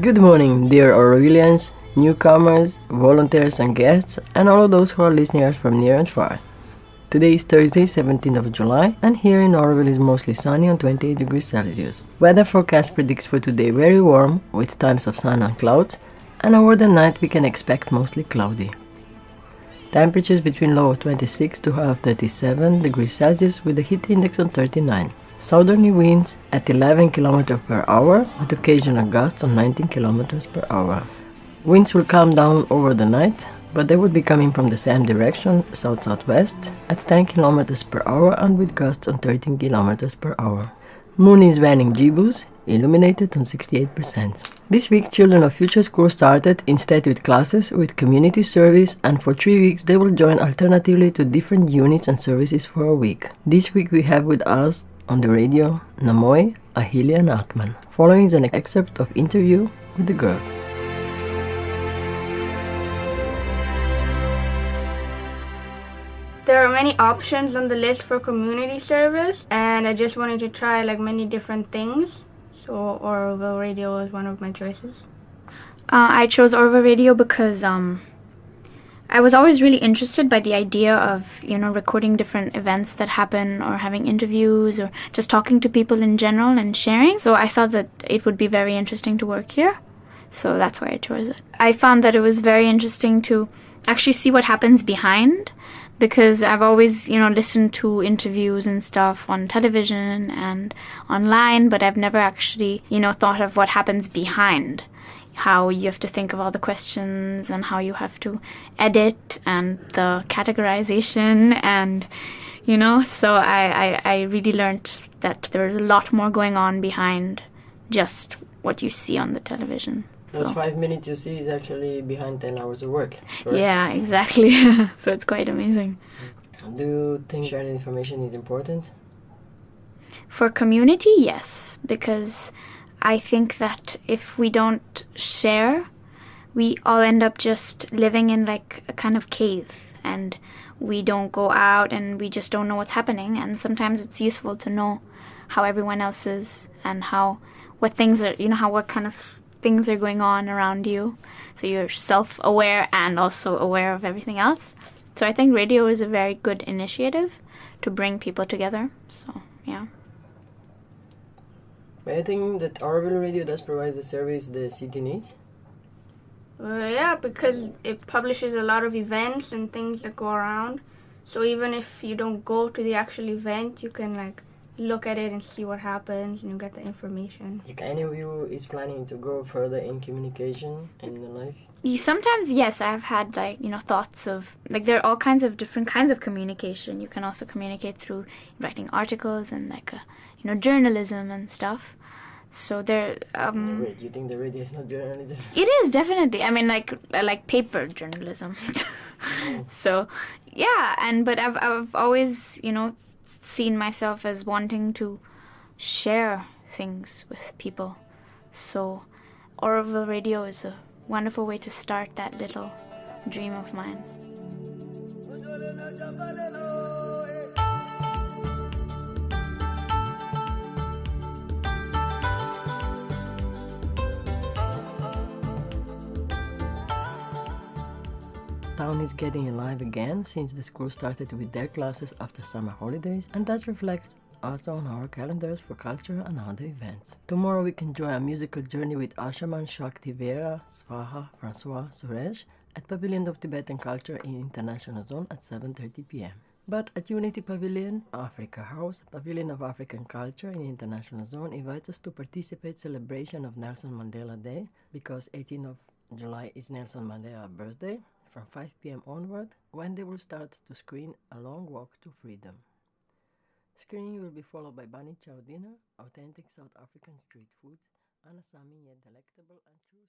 Good morning, dear Orwellians, newcomers, volunteers and guests, and all of those who are listening us from near and far. Today is Thursday, 17th of July, and here in Orwell is mostly sunny on 28 degrees Celsius. Weather forecast predicts for today very warm, with times of sun and clouds, and over the night we can expect mostly cloudy. Temperatures between low of 26 to high of 37 degrees Celsius with a heat index on 39. Southerly winds at 11 km per hour with occasional gusts on 19 km per hour. Winds will calm down over the night, but they will be coming from the same direction, south-southwest, at 10 km per hour and with gusts on 13 km per hour. Moon is waning gibbous, illuminated on 68%. This week, Children of Future School started instead with classes with community service, and for 3 weeks they will join alternatively to different units and services for a week. This week we have with us on the radio Namoi, Ahilya and Namoi. Following is an excerpt of interview with the girls. There are many options on the list for community service, and I just wanted to try many different things. So Orville Radio was one of my choices. I chose Orville Radio because I was always really interested by the idea of, recording different events that happen or having interviews or just talking to people in general and sharing. So I thought that it would be very interesting to work here. So that's why I chose it. I found that it was very interesting to actually see what happens behind, because I've always, listened to interviews and stuff on television and online, but I've never actually, thought of what happens behind. How you have to think of all the questions and how you have to edit and the categorization and, so I really learned that there's a lot more going on behind just what you see on the television. Those 5 minutes you see is actually behind 10 hours of work, correct? Yeah, exactly. So it's quite amazing. Do you think that information is important? For community, yes, because I think that if we don't share, we all end up just living in a kind of cave, and we don't go out and we just don't know what's happening. And sometimes it's useful to know how everyone else is and what things are, what kind of things are going on around you. So you're self-aware and also aware of everything else. So I think radio is a very good initiative to bring people together. So, yeah. But I think that Orville Radio does provide the service the city needs. Yeah, because it publishes a lot of events and things that go around. So even if you don't go to the actual event, you can look at it and see what happens, and you get the information. If any of you is planning to go further in communication in the life? Sometimes, yes, I've had thoughts of there are all kinds of different kinds of communication. You can also communicate through writing articles and journalism and stuff. So there. Wait, you think the radio is not journalism? It is definitely. I mean, like paper journalism. Oh. So, yeah, but I've always seen myself as wanting to share things with people. So Orville Radio is a wonderful way to start that little dream of mine. Town is getting alive again since the school started with their classes after summer holidays, and that reflects also on our calendars for culture and other events. Tomorrow we can enjoy a musical journey with Ashaman, Shakti, Vera, Svaha, Francois, Suresh at Pavilion of Tibetan Culture in International Zone at 7:30 p.m. But at Unity Pavilion, Africa House, Pavilion of African Culture in International Zone invites us to participate celebration of Nelson Mandela Day, because 18th of July is Nelson Mandela's birthday, from 5 p.m. onward, when they will start to screen A Long Walk to Freedom. Screening will be followed by BunnyChow dinner, authentic South African street foods, unassuming yet delectable and true.